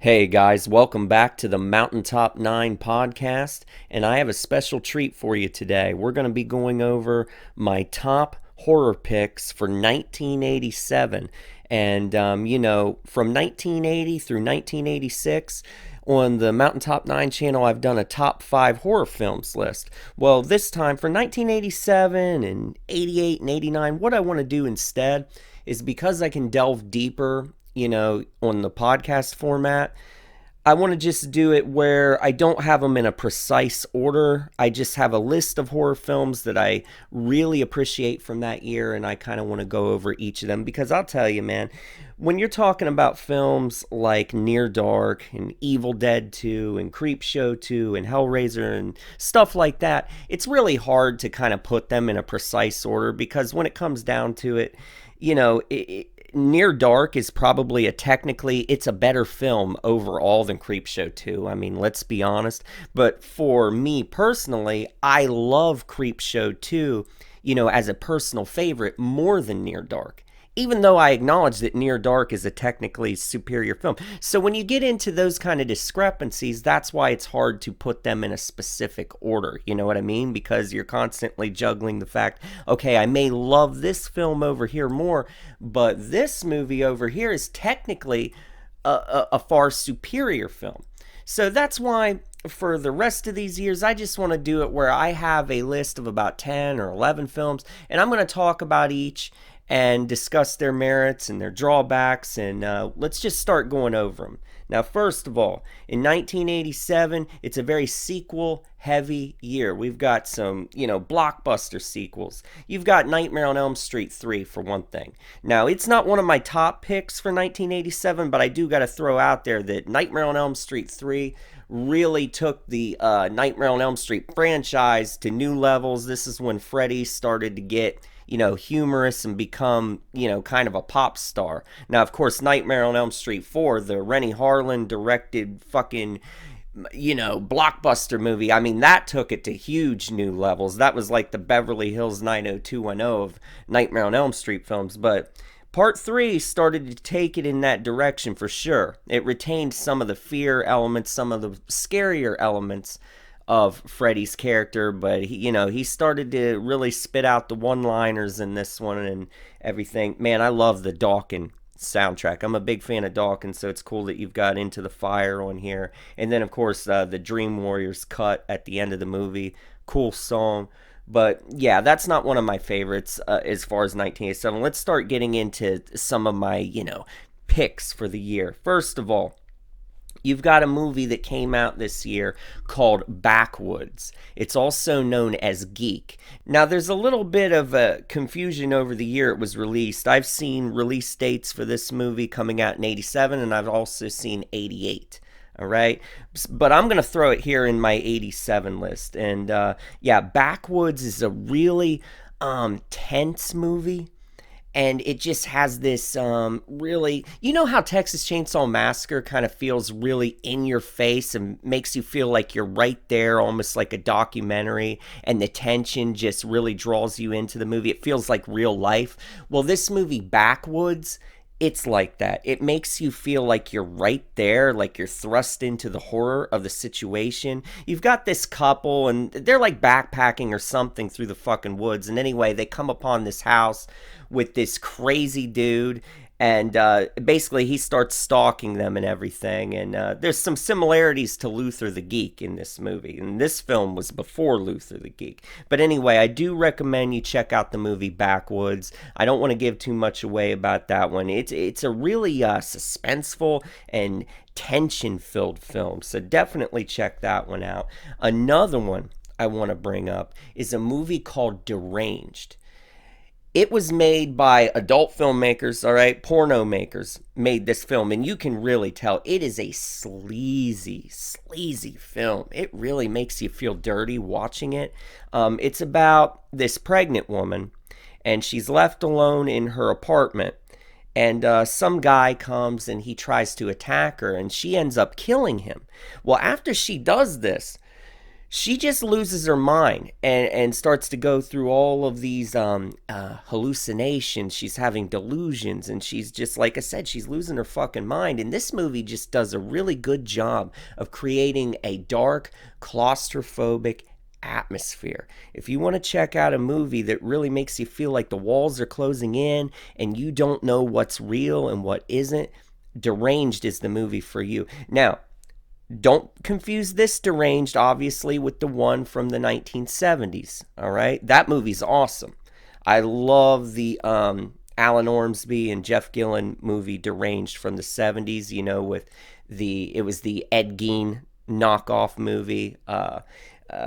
Hey guys, welcome back to the Mountaintop 9 podcast, and I have a special treat for you today. We're going to be going over my top horror picks for 1987. And, from 1980 through 1986, on the Mountaintop 9 channel, I've done a top 5 horror films list. Well, this time for 1987 and 88 and 89, what I want to do instead is because I can delve deeper on the podcast format, I want to just do it where I don't have them in a precise order. I just have a list of horror films that I really appreciate from that year, and I kind of want to go over each of them because I'll tell you, man, when you're talking about films like Near Dark and Evil Dead 2 and Creepshow 2 and Hellraiser and stuff like that, it's really hard to kind of put them in a precise order because when it comes down to it, Near Dark is probably it's a better film overall than Creepshow 2. I mean, let's be honest. But for me personally, I love Creepshow 2, as a personal favorite more than Near Dark. Even though I acknowledge that Near Dark is a technically superior film. So when you get into those kind of discrepancies, that's why it's hard to put them in a specific order. You know what I mean? Because you're constantly juggling the fact, okay, I may love this film over here more, but this movie over here is technically a far superior film. So that's why for the rest of these years, I just want to do it where I have a list of about 10 or 11 films, and I'm going to talk about each and discuss their merits and their drawbacks, and let's just start going over them. Now, first of all, in 1987, it's a very sequel-heavy year. We've got some, blockbuster sequels. You've got Nightmare on Elm Street 3, for one thing. Now, it's not one of my top picks for 1987, but I do got to throw out there that Nightmare on Elm Street 3 really took the Nightmare on Elm Street franchise to new levels. This is when Freddy started to get humorous and become, kind of a pop star. Now, of course, Nightmare on Elm Street 4, the Renny Harlin directed fucking, blockbuster movie, I mean, that took it to huge new levels. That was like the Beverly Hills 90210 of Nightmare on Elm Street films, but Part 3 started to take it in that direction for sure. It retained some of the fear elements, some of the scarier elements of Freddy's character, but he started to really spit out the one-liners in this one and everything. Man, I love the Dawkins soundtrack. I'm a big fan of Dawkins, so it's cool that you've got Into the Fire on here. And then, of course, the Dream Warriors cut at the end of the movie. Cool song. But yeah, that's not one of my favorites as far as 1987. Let's start getting into some of my, picks for the year. First of all, you've got a movie that came out this year called Backwoods. It's also known as Geek. Now, there's a little bit of a confusion over the year it was released. I've seen release dates for this movie coming out in 87, and I've also seen 88. All right, but I'm going to throw it here in my 87 list. And Backwoods is a really tense movie. And it just has this really, how Texas Chainsaw Massacre kind of feels really in your face and makes you feel like you're right there, almost like a documentary, and the tension just really draws you into the movie. It feels like real life. Well, this movie, Backwoods, it's like that. It makes you feel like you're right there, like you're thrust into the horror of the situation. You've got this couple, and they're like backpacking or something through the fucking woods. And anyway, they come upon this house with this crazy dude, and basically he starts stalking them and everything. And there's some similarities to Luther the Geek in this movie, and this film was before Luther the Geek. But anyway, I do recommend you check out the movie Backwoods. I don't want to give too much away about that one. It's a really suspenseful and tension-filled film, so definitely check that one out. Another one I want to bring up is a movie called Deranged. It was made by adult filmmakers, all right? Porno makers made this film, and you can really tell it is a sleazy film. It really makes you feel dirty watching it. It's about this pregnant woman, and she's left alone in her apartment, and some guy comes and he tries to attack her, and she ends up killing him. Well, after she does this, she just loses her mind and starts to go through all of these hallucinations. She's having delusions, and she's just, like I said, she's losing her fucking mind. And this movie just does a really good job of creating a dark, claustrophobic atmosphere. If you want to check out a movie that really makes you feel like the walls are closing in and you don't know what's real and what isn't, Deranged is the movie for you. Now, don't confuse this Deranged, obviously, with the one from the 1970s. All right, that movie's awesome. I love the Alan Ormsby and Jeff Gillen movie Deranged from the 70s. You know, with it was the Ed Gein knockoff movie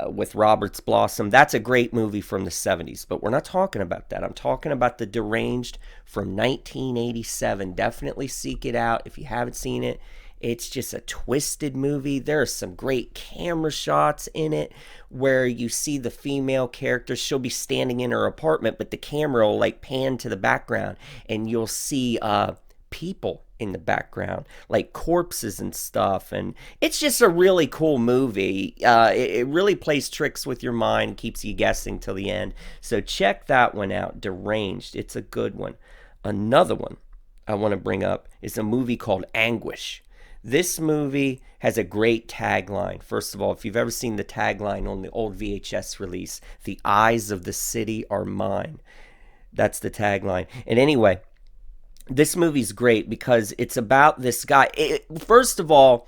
with Roberts Blossom. That's a great movie from the 70s, but we're not talking about that. I'm talking about the Deranged from 1987. Definitely seek it out if you haven't seen it. It's just a twisted movie. There are some great camera shots in it where you see the female character. She'll be standing in her apartment, but the camera will like pan to the background and you'll see people in the background, like corpses and stuff. And it's just a really cool movie. It really plays tricks with your mind, keeps you guessing till the end. So check that one out, Deranged. It's a good one. Another one I want to bring up is a movie called Anguish. This movie has a great tagline. First of all, if you've ever seen the tagline on the old VHS release, "The eyes of the city are mine." That's the tagline. And anyway, this movie's great because it's about this guy. First of all,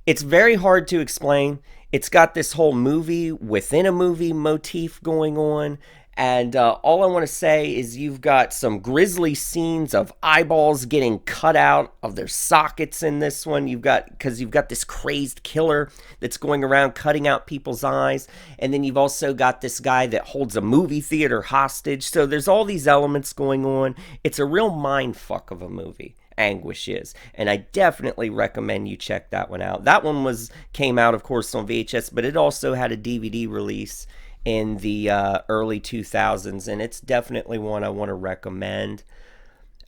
it's very hard to explain. It's got this whole movie within a movie motif going on. And all I want to say is you've got some grisly scenes of eyeballs getting cut out of their sockets in this one. Because you've got this crazed killer that's going around cutting out people's eyes. And then you've also got this guy that holds a movie theater hostage. So there's all these elements going on. It's a real mind fuck of a movie. Anguish is, and I definitely recommend you check that one out. That one came out, of course, on VHS, but it also had a DVD release in the early 2000s, and it's definitely one I want to recommend.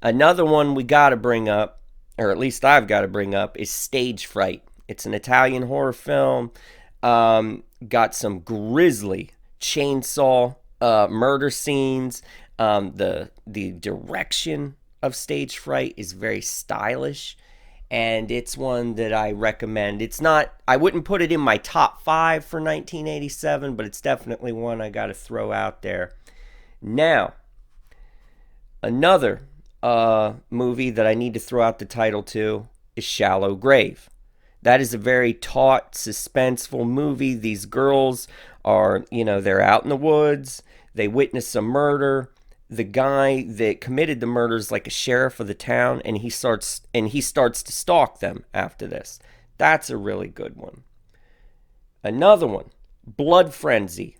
Another one we got to bring up, or at least I've got to bring up, is Stage Fright. It's an Italian horror film. Got some grisly chainsaw murder scenes. The direction of Stage Fright is very stylish, and it's one that I recommend. It's not, I wouldn't put it in my top 5 for 1987, but it's definitely one I got to throw out there. Now, another movie that I need to throw out the title to is Shallow Grave. That is a very taut, suspenseful movie. These girls are, they're out in the woods. They witness a murder. The guy that committed the murder is like a sheriff of the town, and he starts to stalk them after this. That's a really good one. Another one, Blood Frenzy.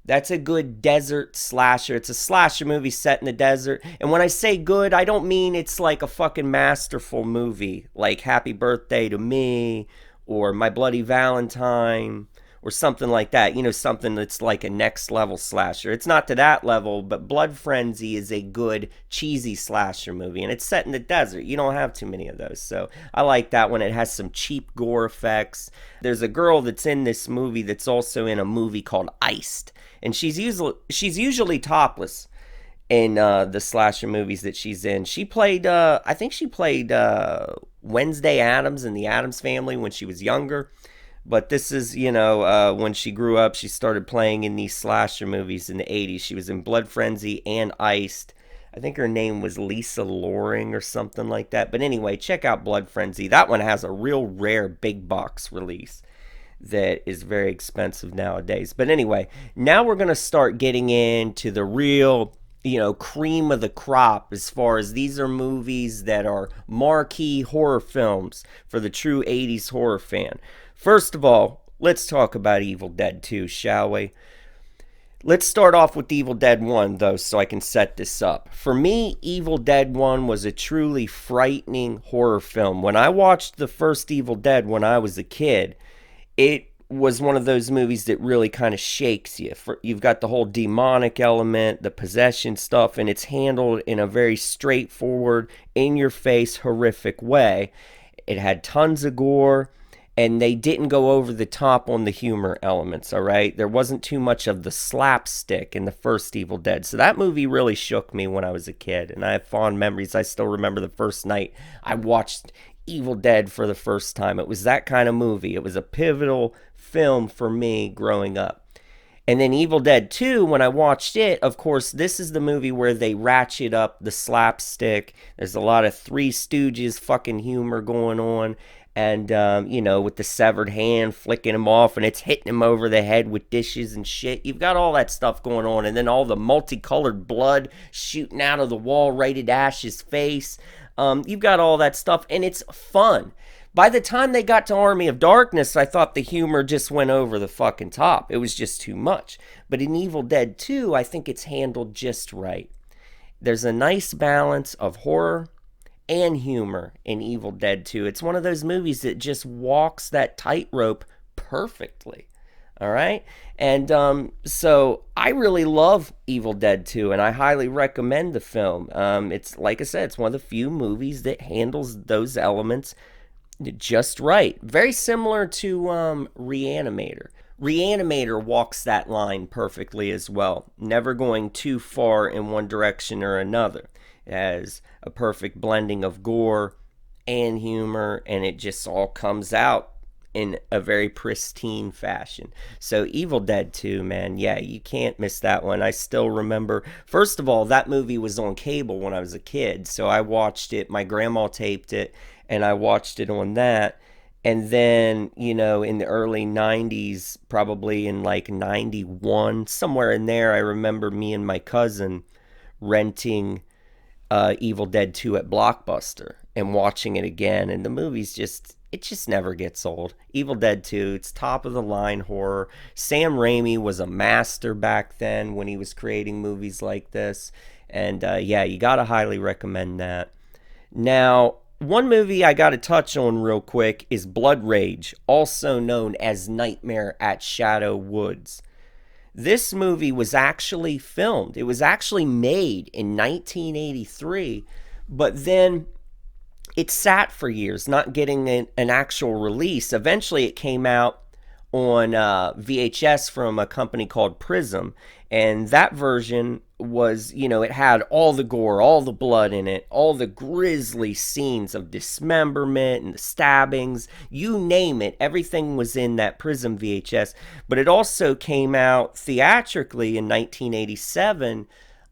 That's a good desert slasher. It's a slasher movie set in the desert. And when I say good, I don't mean it's like a fucking masterful movie like Happy Birthday to Me or My Bloody Valentine or something like that. Something that's like a next level slasher. It's not to that level, but Blood Frenzy is a good cheesy slasher movie, and it's set in the desert. You don't have too many of those, so I like that one. It has some cheap gore effects. There's a girl that's in this movie that's also in a movie called Iced, and she's usually topless in the slasher movies that she's in. She played, I think she played Wednesday Addams in the Addams Family when she was younger. But this is, when she grew up, she started playing in these slasher movies in the 80s. She was in Blood Frenzy and Iced. I think her name was Lisa Loring or something like that. But anyway, check out Blood Frenzy. That one has a real rare big box release that is very expensive nowadays. But anyway, now we're going to start getting into the real, cream of the crop as far as these are movies that are marquee horror films for the true 80s horror fan. First of all, let's talk about Evil Dead 2, shall we? Let's start off with Evil Dead 1, though, so I can set this up. For me, Evil Dead 1 was a truly frightening horror film. When I watched the first Evil Dead when I was a kid, it was one of those movies that really kind of shakes you. You've got the whole demonic element, the possession stuff, and it's handled in a very straightforward, in-your-face, horrific way. It had tons of gore. and they didn't go over the top on the humor elements, all right? There wasn't too much of the slapstick in the first Evil Dead. So that movie really shook me when I was a kid, and I have fond memories. I still remember the first night I watched Evil Dead for the first time. It was that kind of movie. It was a pivotal film for me growing up. And then Evil Dead 2, when I watched it, of course, this is the movie where they ratchet up the slapstick. There's a lot of Three Stooges fucking humor going on. And, with the severed hand flicking him off and it's hitting him over the head with dishes and shit. You've got all that stuff going on. And then all the multicolored blood shooting out of the wall right at Ash's face. You've got all that stuff, and it's fun. By the time they got to Army of Darkness, I thought the humor just went over the fucking top. It was just too much. But in Evil Dead 2, I think it's handled just right. There's a nice balance of horror and humor in Evil Dead 2. It's one of those movies that just walks that tightrope perfectly. All right? And so I really love Evil Dead 2, and I highly recommend the film. It's, like I said, it's one of the few movies that handles those elements just right. Very similar to Reanimator. Reanimator walks that line perfectly as well, never going too far in one direction or another. It has a perfect blending of gore and humor, and it just all comes out in a very pristine fashion. So Evil Dead 2, man, yeah, you can't miss that one. I still remember, first of all, that movie was on cable when I was a kid, so I watched it. My grandma taped it, and I watched it on that. And then, in the early 90s, probably in like 91, somewhere in there, I remember me and my cousin renting Evil Dead 2 at Blockbuster and watching it again. And the movie's it just never gets old. Evil Dead 2, it's top of the line horror. Sam Raimi was a master back then when he was creating movies like this. And yeah, you got to highly recommend that. Now, one movie I got to touch on real quick is Blood Rage, also known as Nightmare at Shadow Woods. This movie was actually filmed. It was actually made in 1983, but then it sat for years, not getting an actual release. Eventually, it came out on VHS from a company called Prism, and that version was, it had all the gore, all the blood in it, all the grisly scenes of dismemberment and the stabbings, you name it, everything was in that Prism VHS. But it also came out theatrically in 1987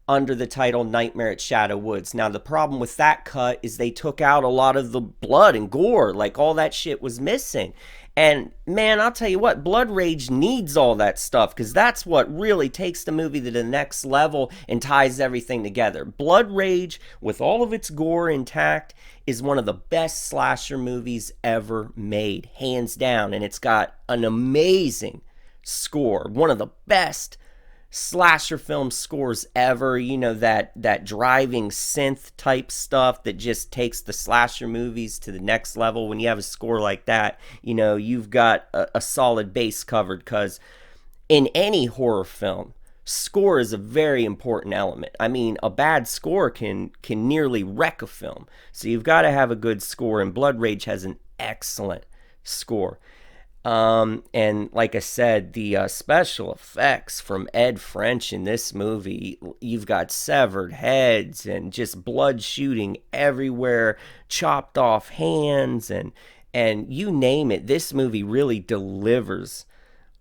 under the title Nightmare at Shadow Woods. Now, the problem with that cut is they took out a lot of the blood and gore, like all that shit was missing. And man, I'll tell you what, Blood Rage needs all that stuff, because that's what really takes the movie to the next level and ties everything together. Blood Rage, with all of its gore intact, is one of the best slasher movies ever made, hands down. And it's got an amazing score, one of the best slasher film scores ever. That driving synth type stuff that just takes the slasher movies to the next level. When you have a score like that, you've got a solid base covered, because in any horror film, score is a very important element. I mean, a bad score can nearly wreck a film. So you've got to have a good score, and Blood Rage has an excellent score. And like I said, the special effects from Ed French in this movie, you've got severed heads and just blood shooting everywhere, chopped off hands, and you name it. This movie really delivers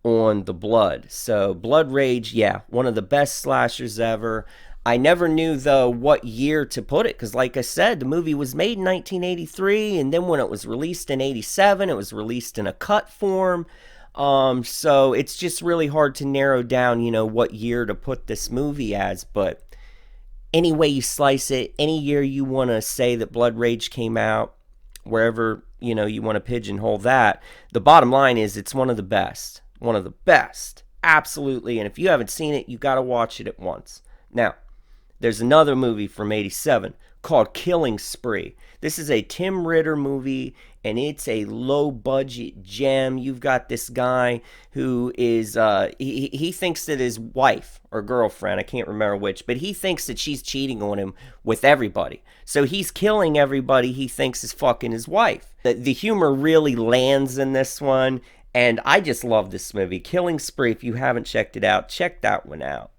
on the blood. So Blood Rage, yeah, one of the best slashers ever. I never knew, though, what year to put it, because like I said, the movie was made in 1983, and then when it was released in 87, it was released in a cut form. So it's just really hard to narrow down, what year to put this movie as. But any way you slice it, any year you want to say that Blood Rage came out, wherever, you want to pigeonhole that, the bottom line is it's one of the best. One of the best. Absolutely. And if you haven't seen it, you got to watch it at once. Now, there's another movie from 87 called Killing Spree. This is a Tim Ritter movie, and it's a low budget gem. You've got this guy who is he thinks that his wife or girlfriend, I can't remember which, but he thinks that she's cheating on him with everybody. So he's killing everybody he thinks is fucking his wife. The humor really lands in this one, and I just love this movie. Killing Spree, if you haven't checked it out, check that one out.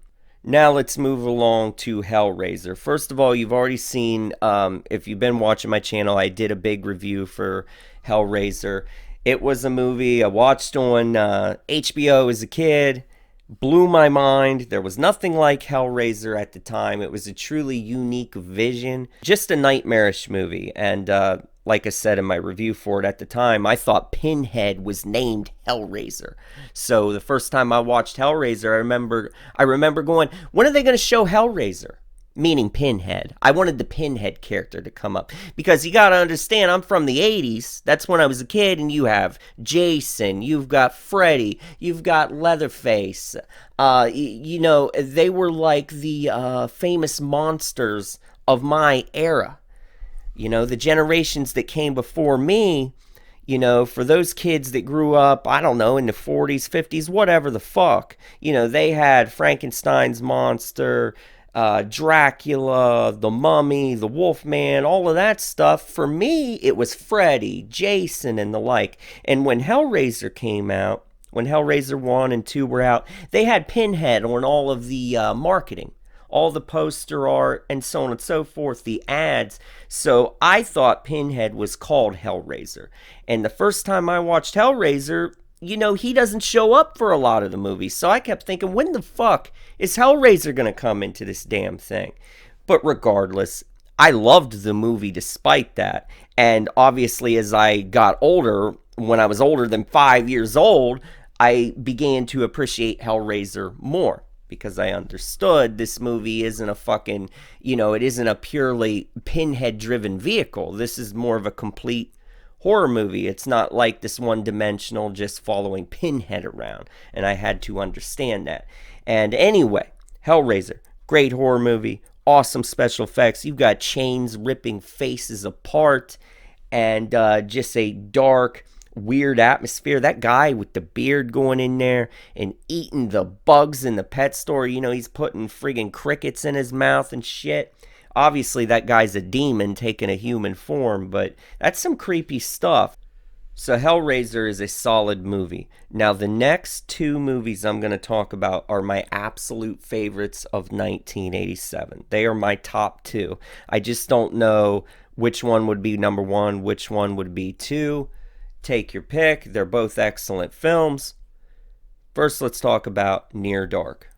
Now let's move along to Hellraiser. First of all, you've already seen, if you've been watching my channel, I did a big review for Hellraiser. It was a movie I watched on HBO as a kid. Blew my mind. There was nothing like Hellraiser at the time. It was a truly unique vision. Just a nightmarish movie. And like I said in my review for it at the time, I thought Pinhead was named Hellraiser. So the first time I watched Hellraiser, I remember going, when are they going to show Hellraiser? Meaning Pinhead. I wanted the Pinhead character to come up. Because you got to understand, I'm from the 80s. That's when I was a kid, and you have Jason, you've got Freddy, you've got Leatherface. You know, they were like the famous monsters of my era. You know, the generations that came before me, you know, for those kids that grew up, I don't know, in the 40s, 50s, whatever the fuck, you know, they had Frankenstein's monster, Dracula, the Mummy, the Wolfman, all of that stuff. For me, it was Freddy, Jason, and the like. And when Hellraiser came out, when Hellraiser 1 and 2 were out, they had Pinhead on all of the marketing, all the poster art, and so on and so forth, the ads. So I thought Pinhead was called Hellraiser. And the first time I watched Hellraiser, you know, he doesn't show up for a lot of the movies. So I kept thinking, when the fuck is Hellraiser going to come into this damn thing? But regardless, I loved the movie despite that. And obviously, as I got older, when I was older than 5 years old, I began to appreciate Hellraiser more. Because I understood this movie isn't a fucking, you know, it isn't a purely Pinhead-driven vehicle. This is more of a complete horror movie. It's not like this one-dimensional just following Pinhead around. And I had to understand that. And anyway, Hellraiser, great horror movie, awesome special effects. You've got chains ripping faces apart, and just a dark, weird atmosphere. That guy with the beard going in there and eating the bugs in the pet store, you know, he's putting friggin' crickets in his mouth and shit. Obviously that guy's a demon taking a human form, but that's some creepy stuff. So Hellraiser is a solid movie. Now the next two movies I'm going to talk about are my absolute favorites of 1987. They are my top two. I just don't know which one would be number one, which one would be two. Take your pick. They're both excellent films. First, let's talk about Near Dark.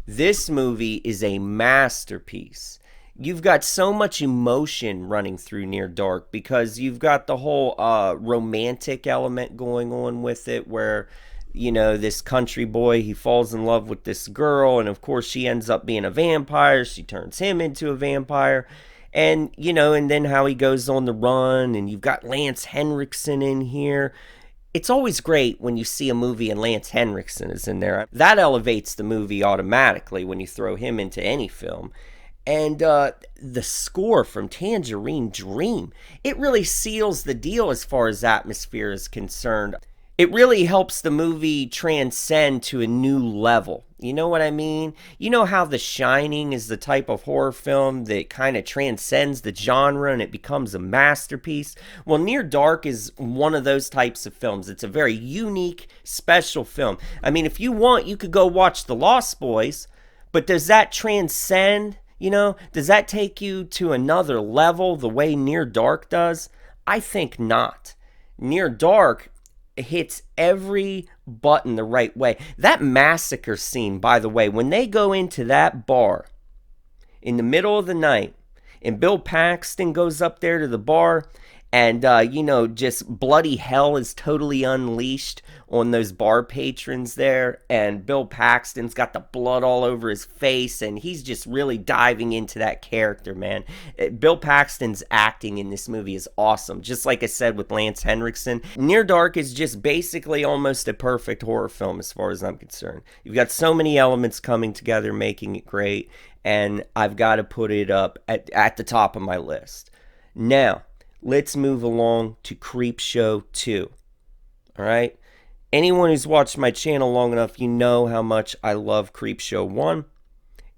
This movie is a masterpiece. You've got so much emotion running through Near Dark because you've got the whole romantic element going on with it where, you know, this country boy, he falls in love with this girl, and of course she ends up being a vampire. She turns him into a vampire. And, you know, and then how he goes on the run, and you've got Lance Henriksen in here. It's always great when you see a movie and Lance Henriksen is in there. That elevates the movie automatically when you throw him into any film. And the score from Tangerine Dream, it really seals the deal as far as atmosphere is concerned. It really helps the movie transcend to a new level. You know what I mean? You know how The Shining is the type of horror film that kind of transcends the genre and it becomes a masterpiece? Well, Near Dark is one of those types of films. It's a very unique, special film. I mean, if you want, you could go watch The Lost Boys, but does that transcend? You know, does that take you to another level the way Near Dark does? I think not. Near Dark hits every button the right way. That massacre scene, by the way, when they go into that bar in the middle of the night and Bill Paxton goes up there to the bar and, you know, just bloody hell is totally unleashed on those bar patrons there. And Bill Paxton's got the blood all over his face and he's just really diving into that character, man. Bill Paxton's acting in this movie is awesome. Just like I said with Lance Henriksen, Near Dark is just basically almost a perfect horror film as far as I'm concerned. You've got so many elements coming together, making it great. and I've got to put it up at the top of my list. Now, let's move along to Creepshow 2. All right? Anyone who's watched my channel long enough, you know how much I love Creepshow 1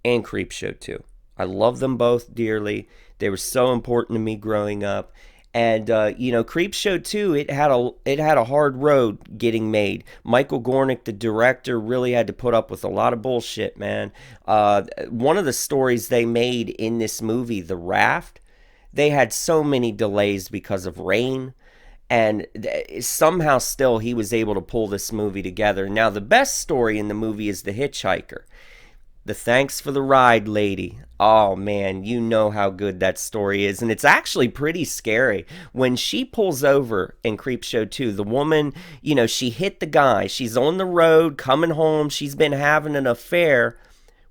and Creepshow 2. I love them both dearly. They were so important to me growing up. And Creepshow 2, it had a hard road getting made. Michael Gornick, the director, really had to put up with a lot of bullshit, man. One of the stories they made in this movie, The Raft, they had so many delays because of rain. And somehow still he was able to pull this movie together. Now, the best story in the movie is The Hitchhiker. The Thanks for the Ride lady. Oh, man, you know how good that story is. And it's actually pretty scary. When she pulls over in Creepshow 2, the woman, she hit the guy. She's on the road, coming home. She's been having an affair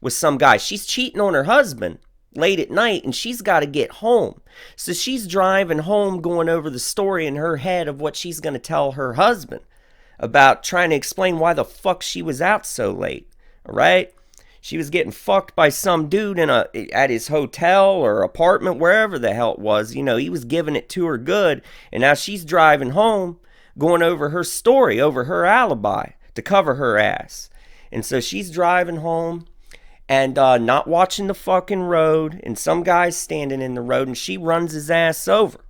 with some guy. She's cheating on her husband late at night, and she's got to get home. So she's driving home, going over the story in her head of what she's going to tell her husband about trying to explain why the fuck she was out so late. All right? She was getting fucked by some dude at his hotel or apartment, wherever the hell it was. He was giving it to her good. And now she's driving home, going over her story, over her alibi to cover her ass. And so she's driving home and not watching the fucking road. And some guy's standing in the road and she runs his ass over.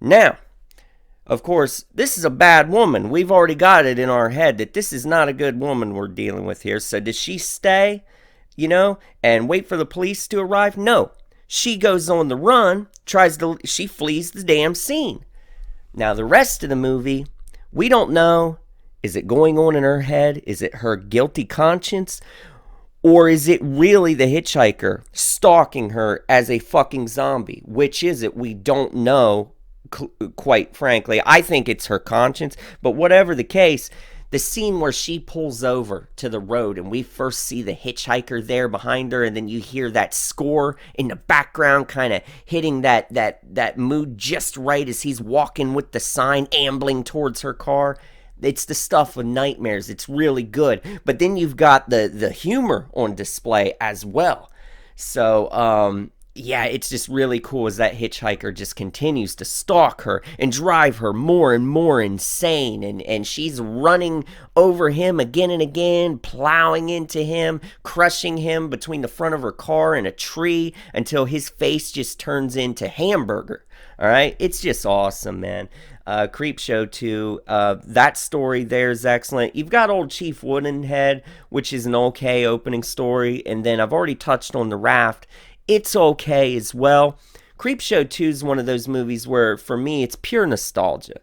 Now, of course, this is a bad woman. We've already got it in our head that this is not a good woman we're dealing with here. So does she stay, and wait for the police to arrive? No. She goes on the run, she flees the damn scene. Now, the rest of the movie, we don't know. Is it going on in her head? Is it her guilty conscience? Or is it really the hitchhiker stalking her as a fucking zombie? Which is it? We don't know. Quite frankly, I think it's her conscience, but whatever the case, the scene where she pulls over to the road and we first see the hitchhiker there behind her, and then you hear that score in the background kind of hitting that mood just right as he's walking with the sign ambling towards her car. It's the stuff of nightmares. It's really good. But then you've got the humor on display as well. So yeah, it's just really cool as that hitchhiker just continues to stalk her and drive her more and more insane. And she's running over him again and again, plowing into him, crushing him between the front of her car and a tree until his face just turns into hamburger. All right? It's just awesome, man. Creepshow 2, that story there is excellent. You've got Old Chief Woodenhead, which is an okay opening story. And then I've already touched on The Raft. It's okay as well. Creepshow 2 is one of those movies where, for me, it's pure nostalgia.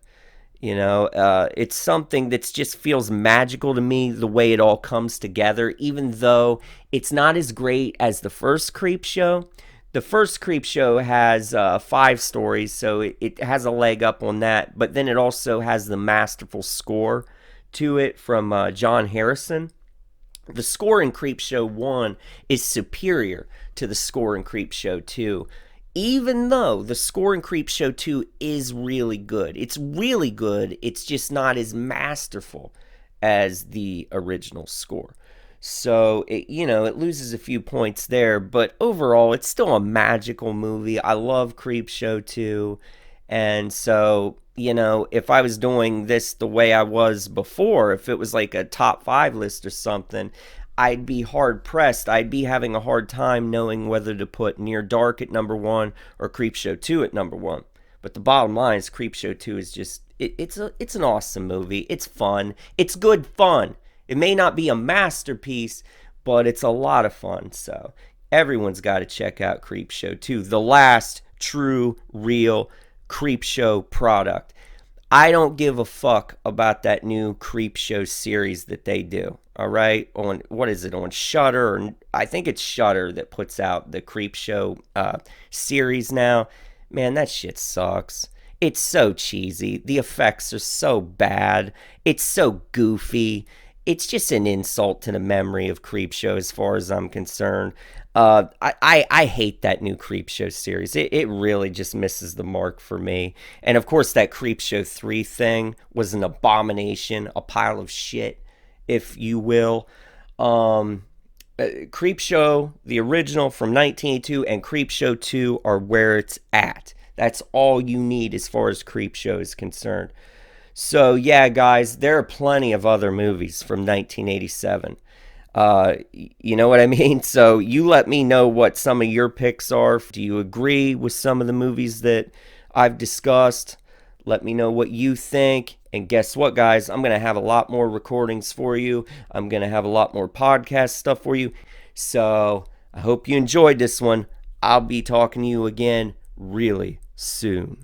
It's something that just feels magical to me, the way it all comes together, even though it's not as great as the first Creepshow. The first Creepshow has 5 stories, so it has a leg up on that, but then it also has the masterful score to it from John Harrison. The score in Creepshow 1 is superior to the score in Creepshow 2, even though the score in Creepshow 2 is really good. It's really good, it's just not as masterful as the original score. So, it loses a few points there, but overall, it's still a magical movie. I love Creepshow 2, and so, if I was doing this the way I was before, if it was like a top 5 list or something, I'd be hard-pressed. I'd be having a hard time knowing whether to put Near Dark at number 1 or Creepshow 2 at number 1. But the bottom line is Creepshow 2 is just, it's an awesome movie. It's fun. It's good fun. It may not be a masterpiece, but it's a lot of fun. So everyone's got to check out Creepshow 2, the last true, real Creepshow product. I don't give a fuck about that new Creepshow series that they do. All right, on what is it, on Shudder? Or I think it's Shudder that puts out the Creepshow series now. Man, that shit sucks. It's so cheesy. The effects are so bad. It's so goofy. It's just an insult to the memory of Creepshow as far as I'm concerned. I hate that new Creepshow series. It really just misses the mark for me. And of course, that Creepshow 3 thing was an abomination, a pile of shit, if you will. Creepshow, the original from 1982, and Creepshow 2 are where it's at. That's all you need as far as Creepshow is concerned. So, yeah, guys, there are plenty of other movies from 1987. You know what I mean? So, you let me know what some of your picks are. Do you agree with some of the movies that I've discussed? Let me know what you think. And guess what, guys? I'm going to have a lot more recordings for you. I'm going to have a lot more podcast stuff for you. So, I hope you enjoyed this one. I'll be talking to you again really soon.